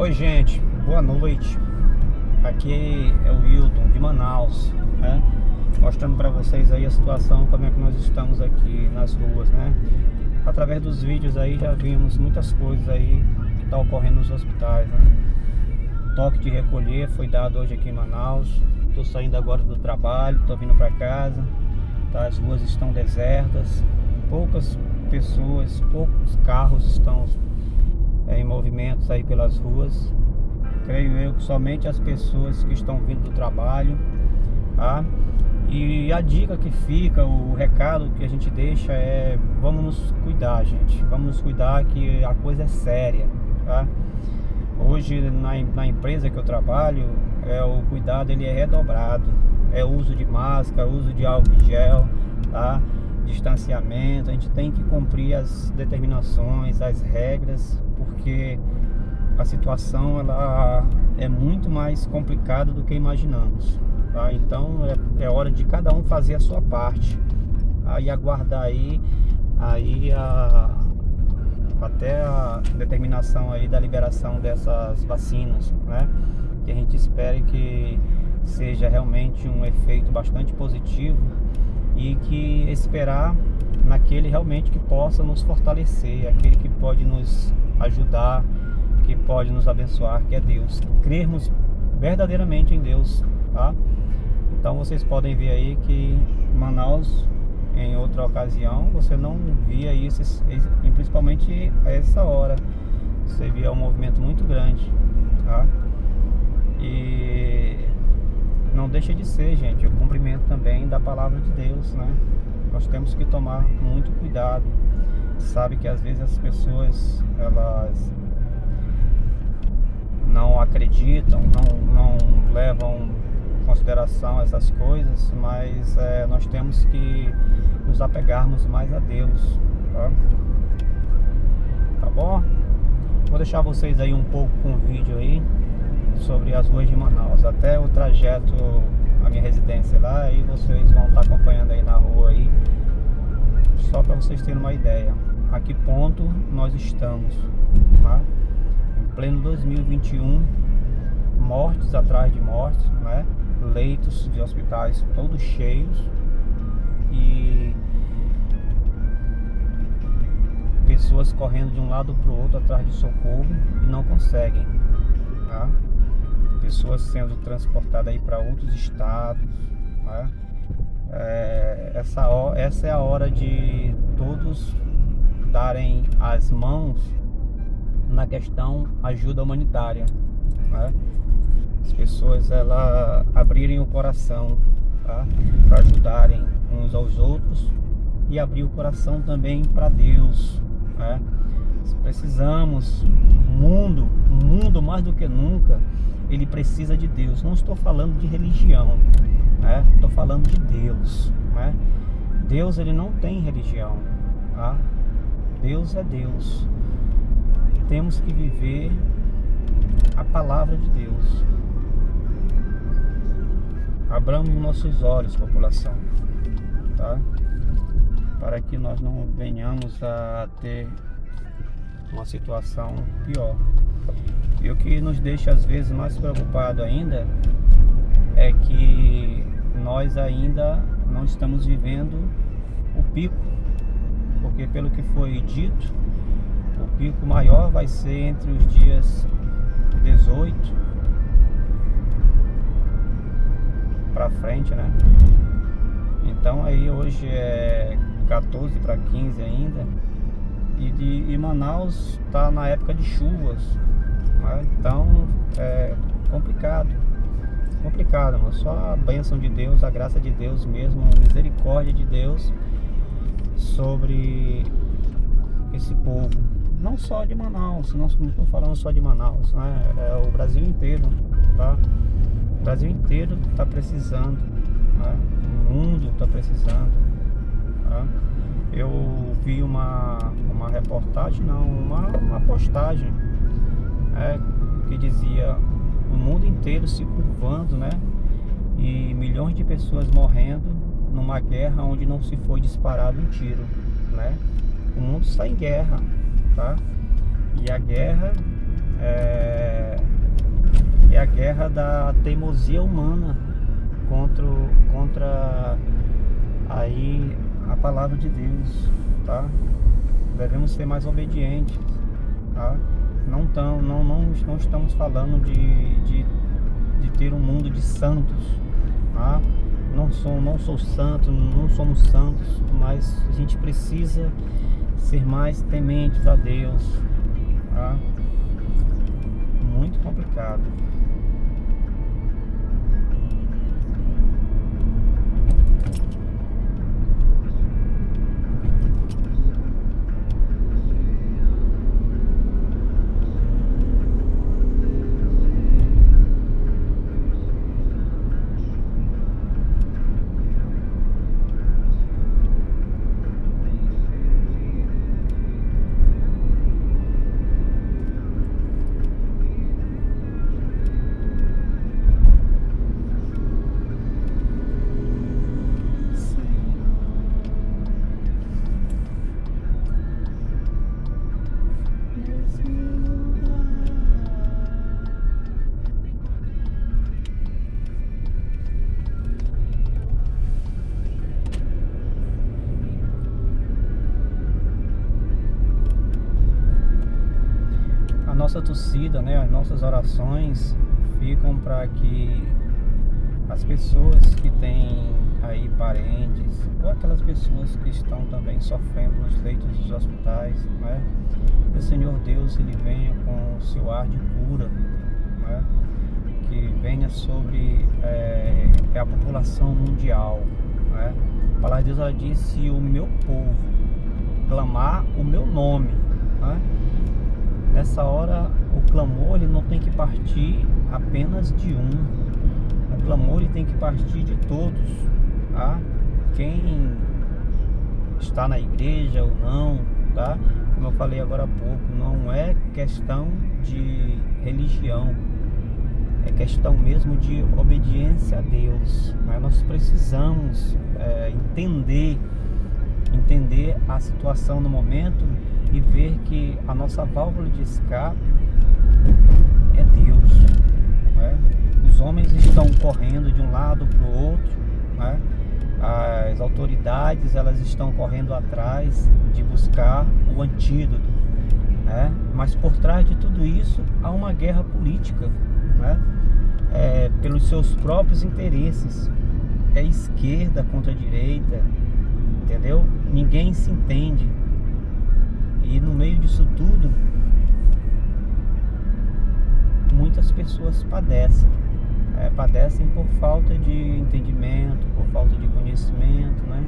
Oi gente, boa noite. Aqui é o Wilton de Manaus, né? Mostrando para vocês aí a situação, como é que nós estamos aqui nas ruas, né? Através dos vídeos aí já vimos muitas coisas aí que tá ocorrendo nos hospitais, né? Toque de recolher foi dado hoje aqui em Manaus. Tô saindo agora do trabalho, tô vindo para casa, tá? As ruas estão desertas, poucas pessoas, poucos carros estão em movimentos aí pelas ruas. Creio eu que somente as pessoas que estão vindo do trabalho, tá? E a dica que fica, o recado que a gente deixa é: vamos nos cuidar, gente. Vamos nos cuidar, que a coisa é séria, tá? Hoje na empresa que eu trabalho, o cuidado ele é redobrado. É uso de máscara, uso de álcool em gel, tá? Distanciamento. A gente tem que cumprir as determinações, as regras, porque a situação ela é muito mais complicada do que imaginamos, tá? Então é hora de cada um fazer a sua parte, e aguardar até a determinação aí da liberação dessas vacinas, né? Que a gente espere que seja realmente um efeito bastante positivo e que esperar naquele realmente que possa nos fortalecer, aquele que pode nos ajudar, que pode nos abençoar, que é Deus. Crermos verdadeiramente em Deus, tá? Então vocês podem ver aí que Manaus, em outra ocasião, você não via isso, e principalmente a essa hora você via um movimento muito grande, tá? E não deixa de ser, gente, o cumprimento também da palavra de Deus, né? Nós temos que tomar muito cuidado. Sabe que às vezes as pessoas elas não acreditam, não levam em consideração essas coisas, mas nós temos que nos apegarmos mais a Deus, tá? Tá bom? Vou deixar vocês aí um pouco com o vídeo aí sobre as ruas de Manaus, até o trajeto à minha residência lá, e vocês vão estar acompanhando aí na rua aí, só para vocês terem uma ideia a que ponto nós estamos, tá? Em pleno 2021, mortes atrás de mortes, né? Leitos de hospitais todos cheios e pessoas correndo de um lado para o outro atrás de socorro e não conseguem, tá? Pessoas sendo transportadas aí para outros estados, né? Essa é a hora de todos darem as mãos na questão ajuda humanitária, né? As pessoas abrirem o coração, tá? Para ajudarem uns aos outros e abrir o coração também para Deus, né? Precisamos, o mundo mais do que nunca, ele precisa de Deus. Não estou falando de religião, né? Estou falando de Deus, né? Deus ele não tem religião, tá? Deus é Deus. Temos que viver a palavra de Deus. Abramos nossos olhos, população, tá? Para que nós não venhamos a ter uma situação pior. E o que nos deixa às vezes mais preocupado ainda é que nós ainda não estamos vivendo o pico, porque pelo que foi dito, o pico maior vai ser entre os dias 18 para frente, né? Então aí hoje é 14 para 15 ainda, e Manaus está na época de chuvas, né? Então é complicado, mas só a bênção de Deus, a graça de Deus mesmo, a misericórdia de Deus sobre esse povo, não só de Manaus, não estou falando só de Manaus, né? É o Brasil inteiro, tá? O Brasil inteiro está precisando, né? O mundo está precisando, tá? Eu vi uma reportagem, uma postagem, que dizia o mundo inteiro se curvando, né? E milhões de pessoas morrendo numa guerra onde não se foi disparado um tiro, né? O mundo está em guerra, tá? E a guerra é a guerra da teimosia humana contra aí a palavra de Deus, tá? Devemos ser mais obedientes, tá? Não estamos falando de ter um mundo de santos, tá? Não sou santo, não somos santos, mas a gente precisa ser mais tementes a Deus, tá? Muito complicado. A nossa torcida, né, as nossas orações ficam para que as pessoas que têm aí parentes, ou aquelas pessoas que estão também sofrendo nos leitos dos hospitais, né, que o Senhor Deus ele venha com o seu ar de cura, né, que venha sobre a população mundial, né. A palavra de Deus ela diz: se o meu povo clamar o meu nome, né, nessa hora o clamor ele não tem que partir apenas de um, o clamor ele tem que partir de todos, tá? Quem está na igreja ou não, tá? Como eu falei agora há pouco, não é questão de religião, é questão mesmo de obediência a Deus, mas nós precisamos entender a situação no momento e ver que a nossa válvula de escape é Deus, né? Os homens estão correndo de um lado para o outro, né? As autoridades elas estão correndo atrás de buscar o antídoto, né? Mas por trás de tudo isso há uma guerra política, né? Pelos seus próprios interesses, é esquerda contra direita, entendeu? Ninguém se entende. E no meio disso tudo, muitas pessoas padecem por falta de entendimento, por falta de conhecimento, né?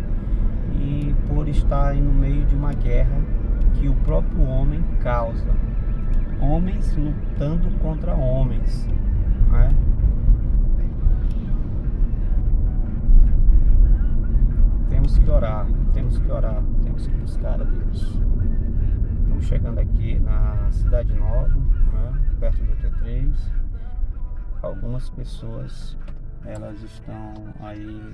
E por estarem no meio de uma guerra que o próprio homem causa. Homens lutando contra homens, né? Temos que orar, temos que buscar a Deus. Estamos chegando aqui na Cidade Nova, né, perto do T3. Algumas pessoas elas estão aí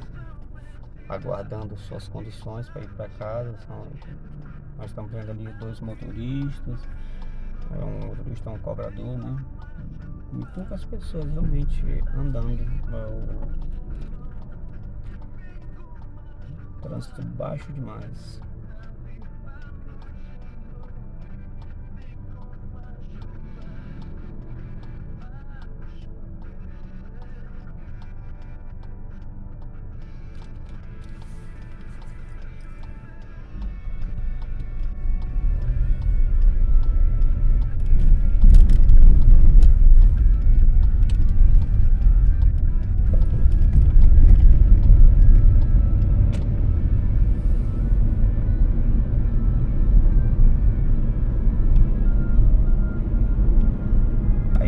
aguardando suas condições para ir para casa. Nós estamos vendo ali 2 motoristas, um motorista, um cobrador, né? E poucas pessoas realmente andando. O trânsito baixo demais.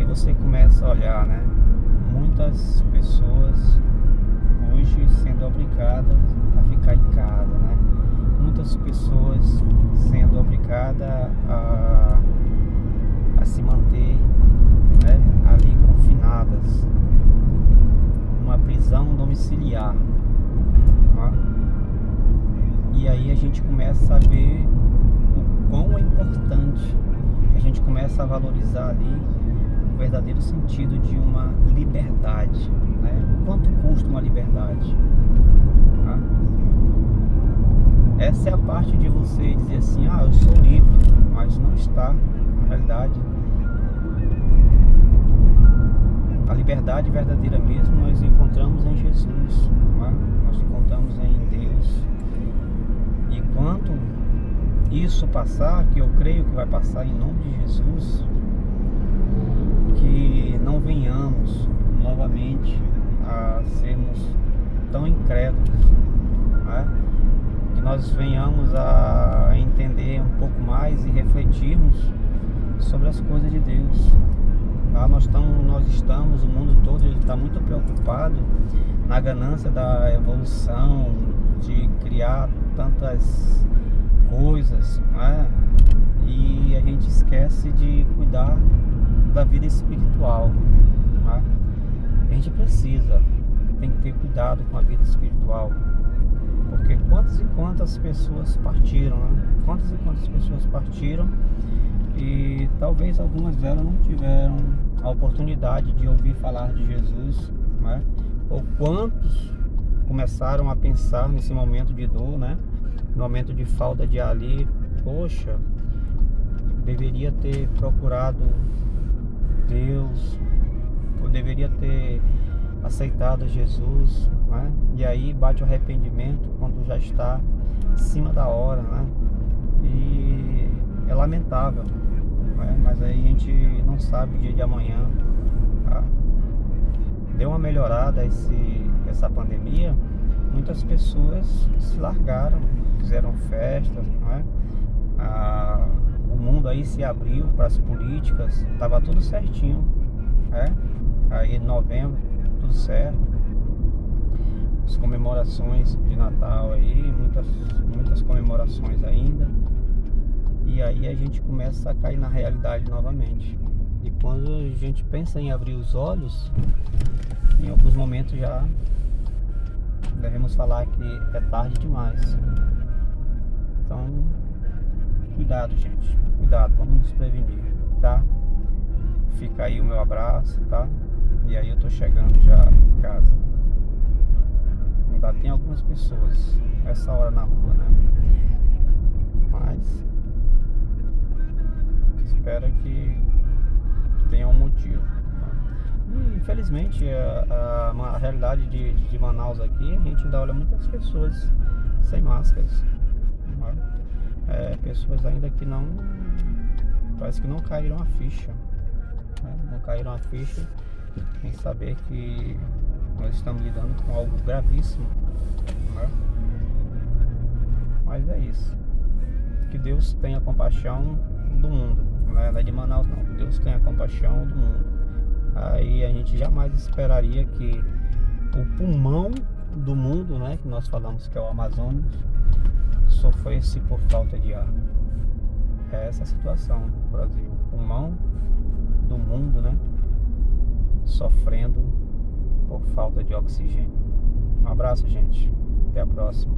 Você começa a olhar, né? Muitas pessoas hoje sendo obrigadas a ficar em casa, né? Muitas pessoas sendo obrigadas a se manter, né, ali confinadas, uma prisão domiciliar, né? E aí a gente começa a ver o quão é importante, a gente começa a valorizar ali verdadeiro sentido de uma liberdade, né? Quanto custa uma liberdade? Tá? Essa é a parte de você dizer assim, eu sou livre, mas não está, na realidade. A liberdade verdadeira mesmo nós encontramos em Jesus, né? Nós encontramos em Deus. E quanto isso passar, que eu creio que vai passar em nome de Jesus, que não venhamos novamente a sermos tão incrédulos, né? Que nós venhamos a entender um pouco mais e refletirmos sobre as coisas de Deus. Nós estamos, o mundo todo está muito preocupado na ganância da evolução, de criar tantas coisas, né? E a gente esquece de cuidar da vida espiritual, né? A gente tem que ter cuidado com a vida espiritual, porque quantas e quantas pessoas partiram, né? Quantas e quantas pessoas partiram e talvez algumas delas não tiveram a oportunidade de ouvir falar de Jesus, né? Ou quantos começaram a pensar nesse momento de dor, né? No momento de falta de ar ali, poxa, deveria ter procurado Deus, eu deveria ter aceitado Jesus, né? E aí bate o arrependimento quando já está em cima da hora, né? E é lamentável, né? Mas aí a gente não sabe o dia de amanhã, tá? Deu uma melhorada essa pandemia, muitas pessoas se largaram, fizeram festas, né? O mundo aí se abriu para as políticas, estava tudo certinho, né? Aí em novembro, tudo certo, as comemorações de Natal aí, muitas comemorações ainda, e aí a gente começa a cair na realidade novamente. E quando a gente pensa em abrir os olhos, em alguns momentos já devemos falar que é tarde demais. Então, cuidado, gente, cuidado, vamos nos prevenir, tá? Fica aí o meu abraço, tá? E aí eu tô chegando já em casa. Ainda tem algumas pessoas essa hora na rua, né? Mas espero que tenha um motivo, tá? E infelizmente a realidade de Manaus aqui, a gente ainda olha muitas pessoas sem máscaras, né? Pessoas ainda que não, parece que não caíram a ficha, né? Não caíram a ficha em saber que nós estamos lidando com algo gravíssimo, né? Mas é isso. Que Deus tenha compaixão do mundo, não é de Manaus não. Que Deus tenha compaixão do mundo. Aí a gente jamais esperaria que o pulmão do mundo, né, que nós falamos que é o Amazonas, sofresse por falta de ar. É essa a situação no Brasil. O pulmão do mundo, né, sofrendo por falta de oxigênio. Um abraço, gente. Até a próxima.